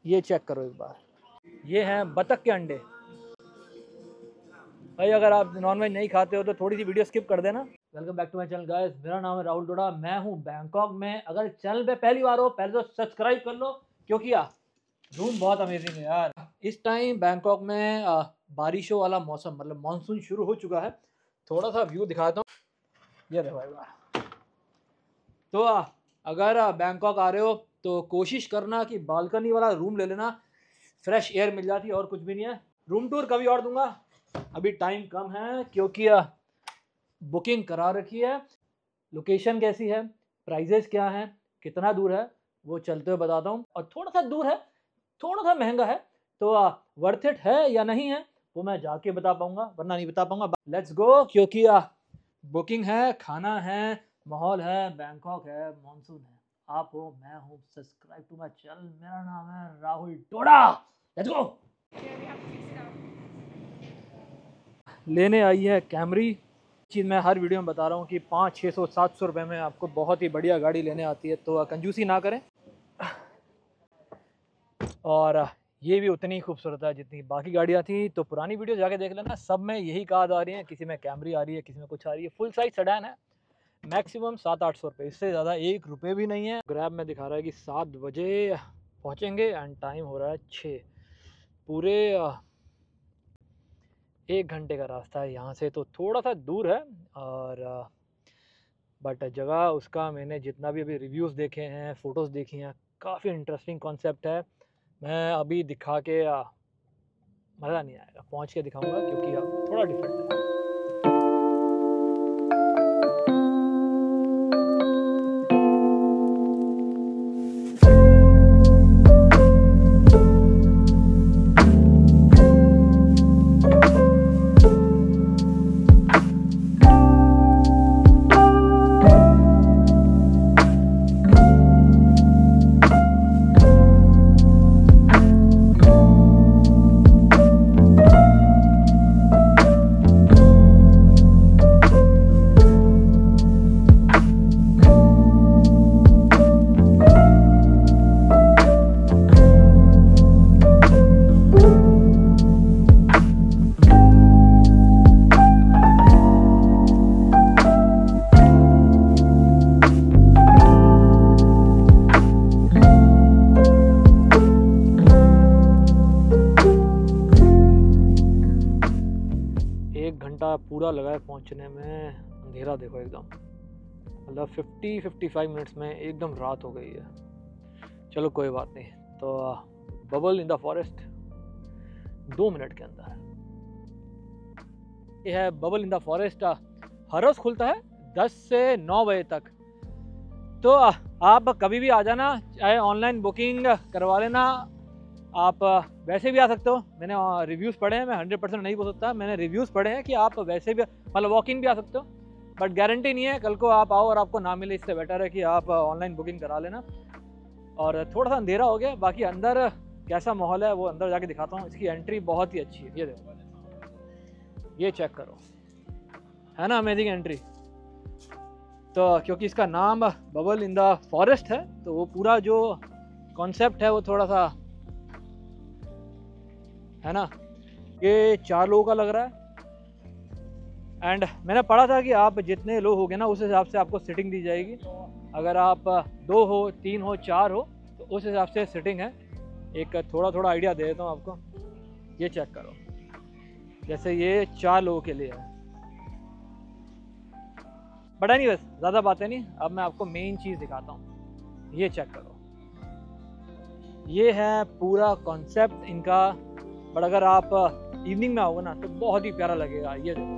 ये चेक करो एक बार, ये हैं बतख के अंडे। भाई अगर आप नॉनवेज नहीं खाते हो तो थोड़ी सी वीडियो स्किप कर देना। Welcome back to my channel guys, मेरा नाम है राहुल डोडा, मैं हूँ बैंकॉक में। अगर चैनल पे पहली बार हो पहले तो सब्सक्राइब कर लो, क्योंकि रूम बहुत अमेजिंग है यार। इस टाइम बैंकॉक में बारिशों वाला मौसम, मतलब मानसून शुरू हो चुका है। थोड़ा सा व्यू दिखाता हूँ, ये देखो एक बार। तो अगर बैंकॉक आ रहे हो तो कोशिश करना कि बालकनी वाला रूम ले लेना, फ्रेश एयर मिल जाती है और कुछ भी नहीं है। रूम टूर कभी और दूंगा, अभी टाइम कम है क्योंकि बुकिंग करा रखी है। लोकेशन कैसी है, प्राइजेस क्या हैं, कितना दूर है, वो चलते हुए बताता हूँ। और थोड़ा सा दूर है, थोड़ा सा महंगा है, तो वर्थ इट है या नहीं है वो मैं जाके बता पाऊंगा, वरना नहीं बता पाऊंगा। लेट्स गो, क्योंकि बुकिंग है, खाना है, माहौल है, बैंकॉक है, मानसून है। आप हो, मैं हूँ, सब्सक्राइब टू माय चैनल। मेरा नाम है राहुल टोडा। Let's go. लेने आई है कैमरी। चीज़ मैं हर वीडियो में बता रहा हूँ कि 500-600-700 रुपये में आपको बहुत ही बढ़िया गाड़ी लेने आती है, तो कंजूसी ना करें। और ये भी उतनी ही खूबसूरत है जितनी बाकी गाड़ियाँ थी। तो पुरानी वीडियो जाके देख लेना, सब में यही कार आ रही है, किसी में कैमरी आ रही है, किसी में कुछ आ रही है। फुल साइज सेडान है, मैक्सिमम 700-800 रुपये, इससे ज़्यादा 1 रुपये भी नहीं है। ग्रैब में दिखा रहा है कि 7 बजे पहुँचेंगे एंड टाइम हो रहा है 6। पूरे 1 घंटे का रास्ता है यहाँ से, तो थोड़ा सा दूर है। और बट जगह उसका, मैंने जितना भी अभी रिव्यूज़ देखे हैं, फ़ोटोज़ देखी हैं, काफ़ी इंटरेस्टिंग कॉन्सेप्ट है। मैं अभी दिखा के मज़ा नहीं आएगा, पहुँच के दिखाऊंगा, क्योंकि थोड़ा डिफरेंट है। घंटा पूरा लगा है पहुंचने में। अंधेरा देखो एकदम, मतलब 50-55 मिनट्स में एकदम रात हो गई है। चलो कोई बात नहीं। तो bubble in the forest 2 minute के अंदर। ये है बबल इन द फॉरेस्ट। हर रोज़ खुलता है 10 से 9 बजे तक। तो आप कभी भी आ जाना, चाहे ऑनलाइन बुकिंग करवा लेना। आप वैसे भी आ सकते हो, मैंने रिव्यूज़ पढ़े हैं, मैं 100% नहीं बोल सकता, मैंने रिव्यूज़ पढ़े हैं कि आप वैसे भी मतलब वॉक इन भी आ सकते हो, बट गारंटी नहीं है कल को आप आओ और आपको ना मिले। इससे बेटर है कि आप ऑनलाइन बुकिंग करा लेना। और थोड़ा सा अंधेरा हो गया, बाकी अंदर कैसा माहौल है वो अंदर जाके दिखाता हूँ। इसकी एंट्री बहुत ही अच्छी है, ये देखो, ये चेक करो, है ना अमेजिंग एंट्री। तो क्योंकि इसका नाम बबल इन द फॉरेस्ट है, तो वो पूरा जो कॉन्सेप्ट है वो थोड़ा सा है ना। ये 4 लोगों का लग रहा है। एंड मैंने पढ़ा था कि आप जितने लोग होंगे ना उस हिसाब से आपको सीटिंग दी जाएगी। अगर आप 2 हो, 3 हो, 4 हो, तो उस हिसाब से सीटिंग है। एक थोड़ा आइडिया दे देता हूँ आपको, ये चेक करो। जैसे ये 4 लोगों के लिए है, बड़ा नहीं, बस ज़्यादा बातें नहीं। अब मैं आपको मेन चीज़ दिखाता हूँ, ये चेक करो। ये है पूरा कॉन्सेप्ट इनका। बट अगर आप इवनिंग में आओगे ना तो बहुत ही प्यारा लगेगा। ये देखो,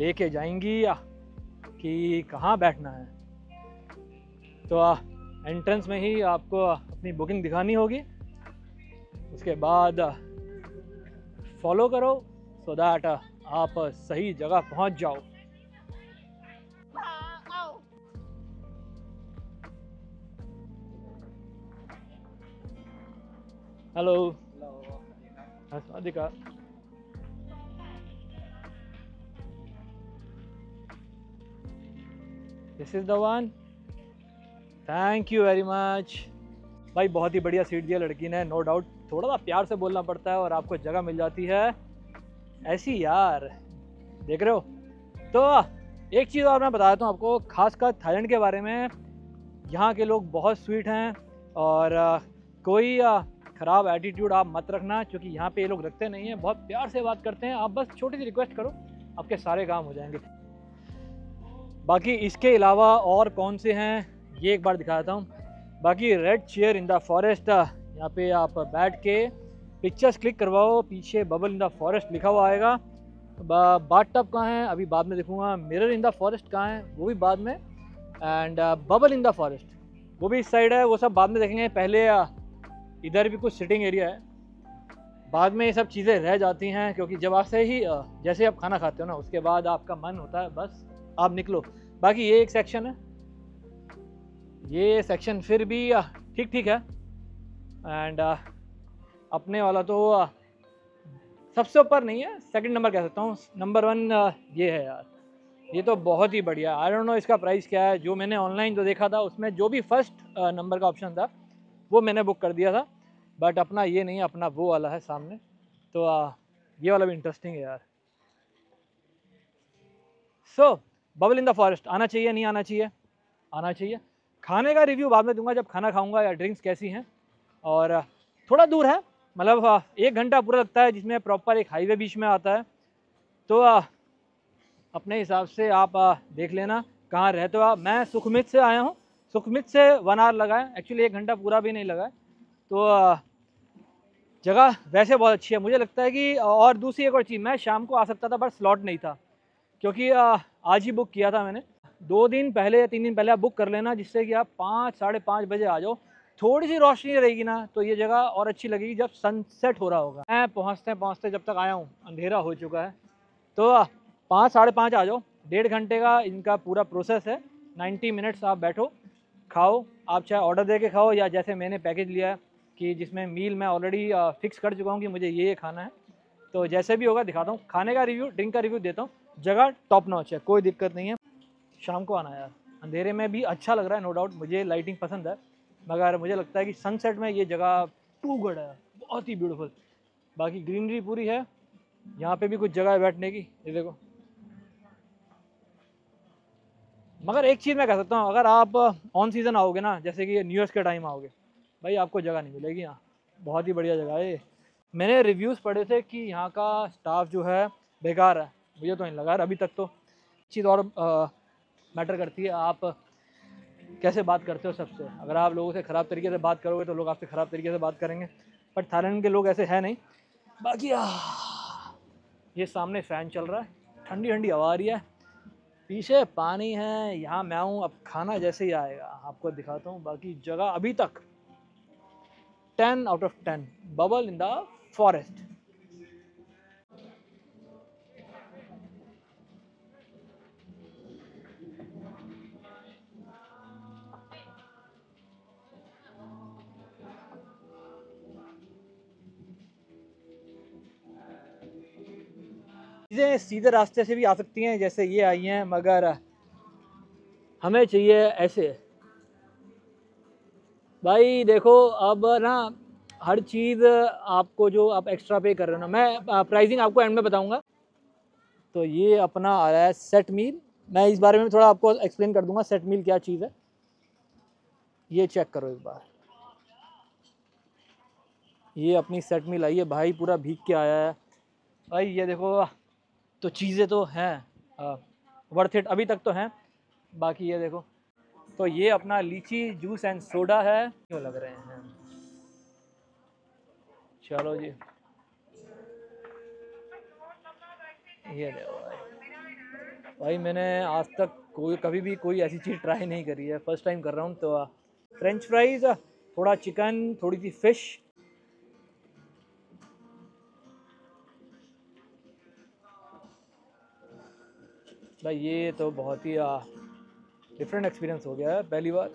लेके जाएंगी कि कहाँ बैठना है। तो एंट्रेंस में ही आपको अपनी बुकिंग दिखानी होगी, उसके बाद फॉलो करो सो दैट आप सही जगह पहुंच जाओ। हेलो, अस्सलाम। This is the one, thank you very much. भाई बहुत ही बढ़िया सीट दिया लड़की ने, नो डाउट। थोड़ा सा प्यार से बोलना पड़ता है और आपको जगह मिल जाती है ऐसी यार, देख रहे हो। तो एक चीज़ और मैं बता देता हूँ आपको, खासकर थाईलैंड के बारे में। यहाँ के लोग बहुत स्वीट हैं और कोई ख़राब एटीट्यूड आप मत रखना, क्योंकि यहाँ पे ये लोग रखते नहीं हैं, बहुत प्यार से बात करते हैं। आप बस छोटी सी रिक्वेस्ट करो, आपके सारे काम हो जाएंगे। बाकी इसके अलावा और कौन से हैं ये एक बार दिखा देता हूँ। बाकी red chair in the forest, यहाँ पे आप बैठ के पिक्चर्स क्लिक करवाओ, पीछे बबल इन द फॉरेस्ट लिखा हुआ आएगा। बाथ टब कहाँ है अभी बाद में देखूँगा, मिरर इन द फॉरेस्ट कहाँ है वो भी बाद में, and bubble in the forest वो भी इस साइड है, वो सब बाद में देखेंगे। पहले इधर भी कुछ सिटिंग एरिया है, बाद में ये सब चीज़ें रह जाती हैं, क्योंकि जब आपसे ही जैसे आप खाना खाते हो ना, उसके बाद आपका मन होता है बस आप निकलो। बाकी ये एक सेक्शन है, ये सेक्शन फिर भी ठीक ठीक है। एंड अपने वाला तो सबसे ऊपर नहीं है, सेकंड नंबर कह सकता हूँ। नंबर 1 ये है यार, ये तो बहुत ही बढ़िया। आई डोंट नो इसका प्राइस क्या है, जो मैंने ऑनलाइन जो देखा था उसमें जो भी फर्स्ट नंबर का ऑप्शन था वो मैंने बुक कर दिया था, बट अपना ये नहीं, अपना वो वाला है सामने। तो ये वाला भी इंटरेस्टिंग है यार। सो बबल इन द फॉरेस्ट आना चाहिए, नहीं आना चाहिए? आना चाहिए। खाने का रिव्यू बाद में दूंगा जब खाना खाऊंगा, या ड्रिंक्स कैसी हैं। और थोड़ा दूर है, मतलब 1 घंटा पूरा लगता है, जिसमें प्रॉपर एक हाईवे बीच में आता है। तो अपने हिसाब से आप देख लेना कहाँ रहते हो आप। मैं सुखमित से आया हूँ, सुखमित से 1 आवर लगा है, एक्चुअली 1 घंटा पूरा भी नहीं लगा है। तो जगह वैसे बहुत अच्छी है, मुझे लगता है कि। और दूसरी एक और चीज़, मैं शाम को आ सकता था बट स्लॉट नहीं था, क्योंकि आज ही बुक किया था मैंने। 2 दिन पहले या 3 दिन पहले आप बुक कर लेना, जिससे कि आप 5 साढ़े 5 बजे आ जाओ। थोड़ी सी रोशनी रहेगी ना तो ये जगह और अच्छी लगेगी जब सनसेट हो रहा होगा। मैं पहुँचते पहुँचते जब तक आया हूँ अंधेरा हो चुका है। तो 5 साढ़े 5 आ जाओ, 1.5 घंटे का इनका पूरा प्रोसेस है। 90 मिनट्स आप बैठो, खाओ। आप चाहे ऑर्डर दे के खाओ, या जैसे मैंने पैकेज लिया है कि जिसमें मील मैं ऑलरेडी फिक्स कर चुका हूँ कि मुझे ये खाना है। तो जैसे भी होगा दिखाता हूँ। खाने का रिव्यू, ड्रिंक का रिव्यू देता हूँ। जगह टॉप नॉच है, कोई दिक्कत नहीं है। शाम को आना यार, अंधेरे में भी अच्छा लग रहा है, नो डाउट। मुझे लाइटिंग पसंद है, मगर मुझे लगता है कि सनसेट में ये जगह टू गुड है, बहुत ही ब्यूटीफुल। बाकी ग्रीनरी पूरी है, यहाँ पे भी कुछ जगह है बैठने की, ये देखो। मगर एक चीज़ मैं कह सकता हूँ, अगर आप ऑन सीज़न आओगे ना, जैसे कि न्यू ईयर्स के टाइम आओगे, भाई आपको जगह नहीं मिलेगी यहाँ। बहुत ही बढ़िया जगह है ये। मैंने रिव्यूज़ पढ़े थे कि यहाँ का स्टाफ जो है बेकार है, मुझे तो नहीं लगा अभी तक। तो चीज़ और मैटर करती है, आप कैसे बात करते हो सबसे। अगर आप लोगों से ख़राब तरीके से बात करोगे तो लोग आपसे ख़राब तरीके से बात करेंगे, बट थाईलैंड के लोग ऐसे हैं नहीं। बाकी ये सामने फ़ैन चल रहा है, ठंडी ठंडी हवा आ रही है, पीछे पानी है। यहाँ मैं हूँ, अब खाना जैसे ही आएगा आपको दिखाता हूँ। बाकी जगह अभी तक 10 out of 10, bubble in the forest. चीज़ें सीधे रास्ते से भी आ सकती हैं, जैसे ये आई हैं, मगर हमें चाहिए ऐसे। भाई देखो, अब ना हर चीज़ आपको जो आप एक्स्ट्रा पे कर रहे हो ना, मैं प्राइसिंग आपको एंड में बताऊंगा। तो ये अपना आ रहा है सेट मील। मैं इस बारे में थोड़ा आपको एक्सप्लेन कर दूंगा सेट मील क्या चीज़ है। ये चेक करो एक बार, ये अपनी सेट मील आई है भाई, पूरा भीग के आया है भाई, ये देखो। तो चीज़ें तो हैं, वर्थ इट अभी तक तो हैं। बाकी ये देखो, तो ये अपना लीची जूस एंड सोडा है, क्यों लग रहे हैं। चलो जी, ये देखो भाई, भाई मैंने आज तक कभी भी कोई ऐसी चीज़ ट्राई नहीं करी है, फर्स्ट टाइम कर रहा हूँ। तो फ्रेंच फ्राइज, थोड़ा चिकन, थोड़ी सी फिश। भाई ये तो बहुत ही डिफरेंट एक्सपीरियंस हो गया है पहली बार।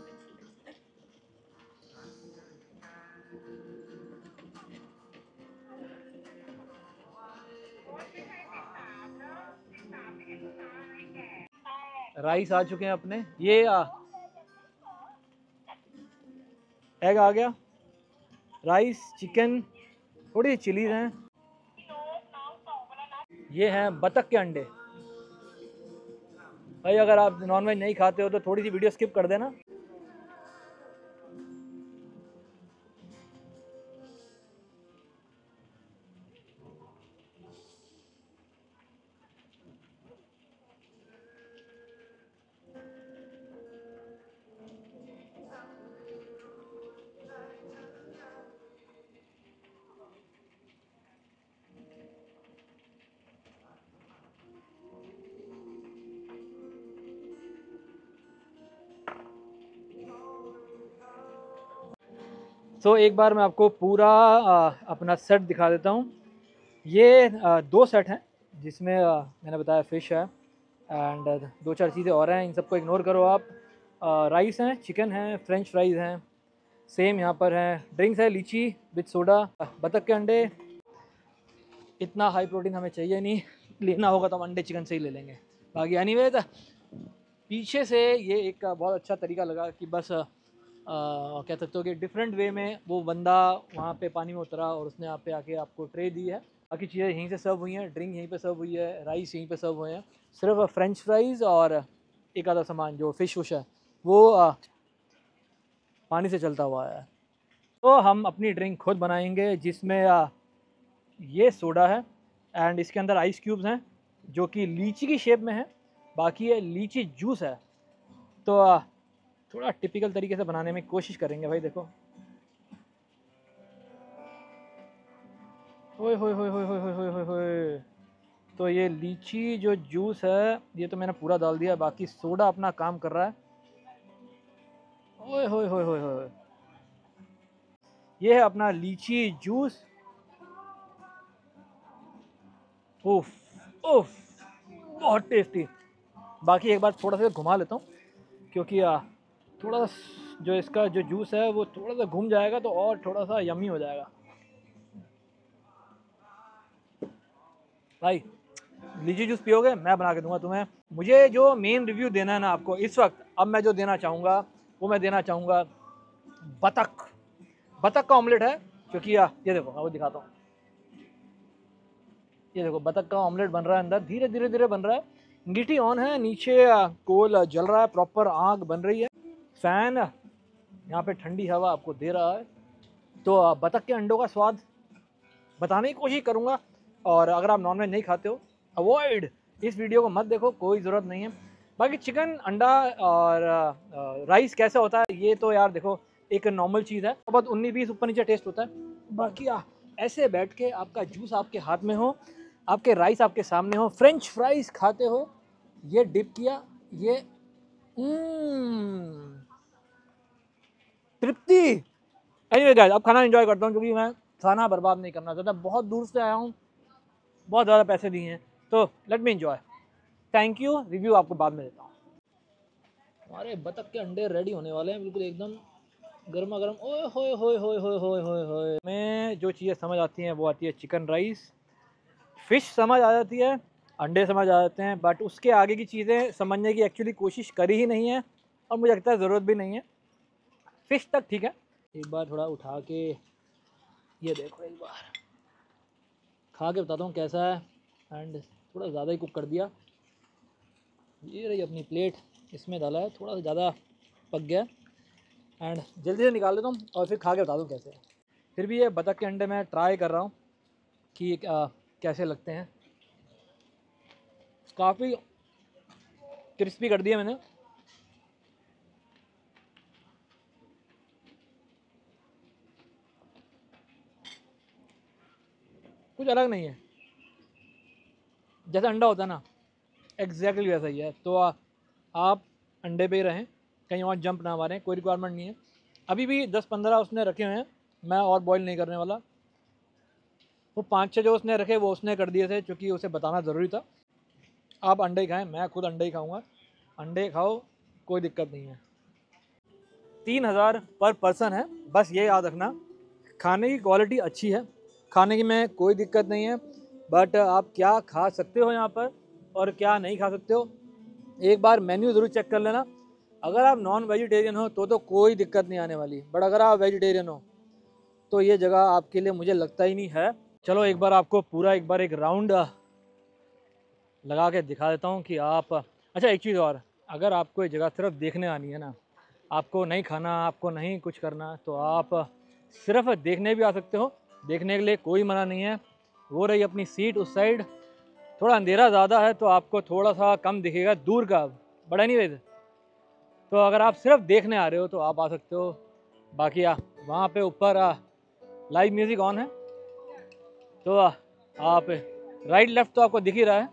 राइस आ चुके हैं अपने, ये एग आ गया, राइस, चिकन, थोड़ी चिलीज हैं, ये हैं बतख के अंडे। भाई अगर आप नॉनवेज नहीं खाते हो तो थोड़ी सी वीडियो स्किप कर देना। सो एक बार मैं आपको पूरा अपना सेट दिखा देता हूँ। ये दो सेट हैं जिसमें मैंने बताया फ़िश है एंड दो चार चीज़ें और हैं, इन सबको इग्नोर करो आप। राइस हैं, चिकन है, फ्रेंच फ्राइज़ हैं, सेम यहाँ पर हैं, ड्रिंक्स है लीची विद सोडा, बतख के अंडे। इतना हाई प्रोटीन हमें चाहिए नहीं, लेना होगा तो हम अंडे चिकन से ही ले लेंगे। बाकी एनीवेज पीछे से ये एक बहुत अच्छा तरीका लगा कि बस कह सकते हो कि डिफरेंट वे में वो बंदा वहाँ पे पानी में उतरा और उसने यहाँ पे आके आपको ट्रे दी है। बाकी चीज़ें यहीं से सर्व हुई हैं, ड्रिंक यहीं पे सर्व हुई है, राइस यहीं पे सर्व हुए हैं। सिर्फ फ्रेंच फ्राइज़ और एक आधा सामान जो फ़िश विश है वो पानी से चलता हुआ है। तो हम अपनी ड्रिंक खुद बनाएंगे जिसमें ये सोडा है एंड इसके अंदर आइस क्यूब्स हैं जो कि लीची की शेप में है। बाकी ये लीची जूस है। तो थोड़ा टिपिकल तरीके से बनाने में कोशिश करेंगे भाई। देखो, ओए होए होए होए होए होए होए होए होए। तो ये लीची जो जूस है ये तो मैंने पूरा डाल दिया, बाकी सोडा अपना काम कर रहा है। ओए होए होए होए होए। ये है अपना लीची जूस। उफ उफ, बहुत टेस्टी। बाकी एक बार थोड़ा सा घुमा लेता हूँ क्योंकि थोड़ा जो इसका जो जूस है वो थोड़ा सा घूम जाएगा तो और थोड़ा सा यमी हो जाएगा। भाई लीची जूस पियोगे, मैं बना के दूंगा तुम्हें। मुझे जो मेन रिव्यू देना है ना आपको इस वक्त, अब मैं जो देना चाहूँगा वो मैं देना चाहूँगा बतख। बतख का ऑमलेट है क्योंकि ये देखो मैं वो दिखाता हूँ। ये देखो बतख का ऑमलेट बन रहा है, अंदर धीरे धीरे धीरे बन रहा है। गिटी ऑन है, नीचे कोल जल रहा है, प्रॉपर आग बन रही है। फैन यहाँ पे ठंडी हवा आपको दे रहा है। तो बतख के अंडों का स्वाद बताने की कोशिश करूँगा। और अगर आप नॉनवेज नहीं खाते हो, अवॉइड, इस वीडियो को मत देखो, कोई ज़रूरत नहीं है। बाकी चिकन, अंडा और राइस कैसा होता है ये तो यार देखो एक नॉर्मल चीज़ है, बहुत 19-20 ऊपर नीचे टेस्ट होता है। बाकी ऐसे बैठ के आपका जूस आपके हाथ में हो, आपके राइस आपके सामने हो, फ्रेंच फ्राइज खाते हो, ये डिप किया, ये तृप्ति। एनीवे गाइस, अब खाना एंजॉय करता हूँ क्योंकि मैं खाना बर्बाद नहीं करना चाहता। बहुत दूर से आया हूँ, बहुत ज़्यादा पैसे दिए हैं, तो let me enjoy. Thank you, review आपको बाद में देता हूँ। हमारे बतख के अंडे रेडी होने वाले हैं, बिल्कुल एकदम गर्मा गर्म। ओए होए होए होए होए होए होए होए। मैं जो चीज़ें समझ आती हैं वो आती है चिकन राइस, फ़िश समझ आ जाती है, अंडे समझ आ जाते हैं, बट उसके आगे की चीज़ें समझने की एक्चुअली कोशिश करी ही नहीं है और मुझे लगता है ज़रूरत भी नहीं है। फ़िश तक ठीक है। एक बार थोड़ा उठा के ये देखो, एक बार खा के बताता हूँ कैसा है। एंड थोड़ा ज़्यादा ही कुक कर दिया। ये रही अपनी प्लेट, इसमें डाला है, थोड़ा सा ज़्यादा पक गया एंड जल्दी से निकाल लेता हूँ और फिर खा के बता दूँ कैसे है। फिर भी ये बतख के अंडे मैं ट्राई कर रहा हूँ कि कैसे लगते हैं। काफ़ी क्रिस्पी कर दिया मैंने। कुछ अलग नहीं है, जैसा अंडा होता है ना एग्जैक्टली वैसा ही है। तो आप अंडे पे ही रहें, कहीं और जंप ना मारें, कोई रिक्वायरमेंट नहीं है। अभी भी 10-15 उसने रखे हुए हैं, मैं और बॉईल नहीं करने वाला। वो 5-6 जो उसने रखे वो उसने कर दिए थे, क्योंकि उसे बताना ज़रूरी था। आप अंडे ही खाएँ, मैं खुद अंडे ही खाऊँगा। अंडे खाओ, कोई दिक्कत नहीं है। 3000 पर पर्सन है, बस ये याद रखना। खाने की क्वालिटी अच्छी है, खाने की में कोई दिक्कत नहीं है, बट आप क्या खा सकते हो यहाँ पर और क्या नहीं खा सकते हो, एक बार मेन्यू ज़रूर चेक कर लेना। अगर आप नॉन वेजिटेरियन हो तो कोई दिक्कत नहीं आने वाली, बट अगर आप वेजिटेरियन हो तो ये जगह आपके लिए मुझे लगता ही नहीं है। चलो एक बार आपको पूरा एक बार एक राउंड लगा के दिखा देता हूँ कि आप। अच्छा एक चीज़ और, अगर आपको ये जगह सिर्फ देखने आनी है ना, आपको नहीं खाना, आपको नहीं कुछ करना, तो आप सिर्फ देखने भी आ सकते हो, देखने के लिए कोई मना नहीं है। वो रही अपनी सीट उस साइड, थोड़ा अंधेरा ज़्यादा है तो आपको थोड़ा सा कम दिखेगा दूर का, बड़ा नहीं वैसे। तो अगर आप सिर्फ देखने आ रहे हो तो आप आ सकते हो। बाकी वहाँ पे ऊपर लाइव म्यूज़िक ऑन है, तो आप राइट लेफ्ट तो आपको दिख ही रहा है।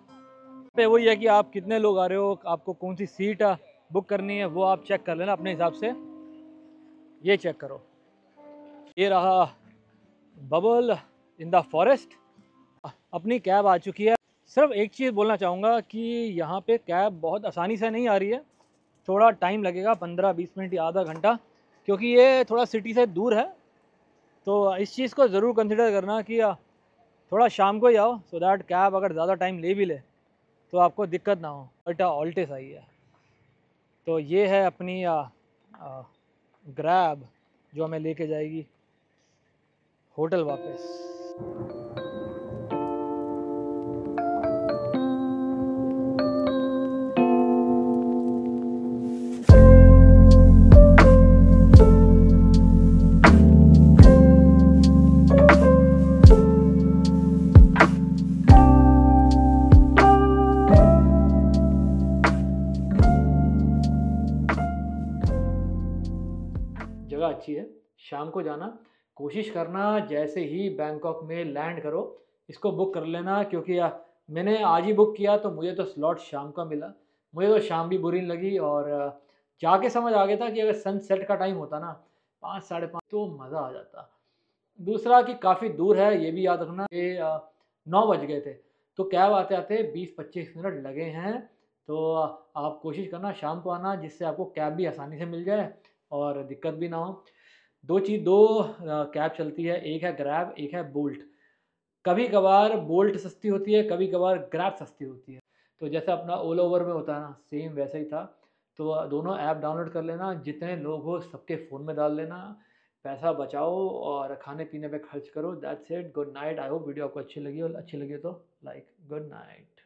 पे वही है कि आप कितने लोग आ रहे हो, आपको कौन सी सीट बुक करनी है वो आप चेक कर लेना अपने हिसाब से। ये चेक करो, ये रहा बबल इन द फॉरेस्ट। अपनी कैब आ चुकी है। सिर्फ एक चीज़ बोलना चाहूँगा कि यहाँ पे कैब बहुत आसानी से नहीं आ रही है, थोड़ा टाइम लगेगा, 15-20 मिनट या आधा घंटा, क्योंकि ये थोड़ा सिटी से दूर है। तो इस चीज़ को ज़रूर कंसिडर करना कि थोड़ा शाम को ही आओ, सो दैट कैब अगर ज़्यादा टाइम ले भी ले तो आपको दिक्कत ना हो। बट ऑल्टेस आई है, तो ये है अपनी ग्रैब जो हमें लेके जाएगी होटल वापस। जगह अच्छी है, शाम को जाना, कोशिश करना जैसे ही बैंकॉक में लैंड करो इसको बुक कर लेना, क्योंकि मैंने आज ही बुक किया तो मुझे तो स्लॉट शाम का मिला। मुझे तो शाम भी बुरी नहीं लगी, और जाके समझ आ गया था कि अगर सनसेट का टाइम होता ना 5-5:30 तो मज़ा आ जाता। दूसरा कि काफ़ी दूर है, ये भी याद रखना। ये 9 बज गए थे, तो कैब आते आते 20-25 मिनट लगे हैं। तो आप कोशिश करना शाम को आना, जिससे आपको कैब भी आसानी से मिल जाए और दिक्कत भी ना हो। दो कैब चलती है, एक है ग्रैब, एक है बोल्ट। कभी कभार बोल्ट सस्ती होती है, कभी कभार ग्रैब सस्ती होती है। तो जैसे अपना ओला ओवर में होता है ना, सेम वैसा ही था। तो दोनों ऐप डाउनलोड कर लेना, जितने लोग हो सबके फ़ोन में डाल लेना, पैसा बचाओ और खाने पीने पे खर्च करो। That's it, good night. I hope video आपको अच्छी लगी, और अच्छी लगी तो लाइक। Good night.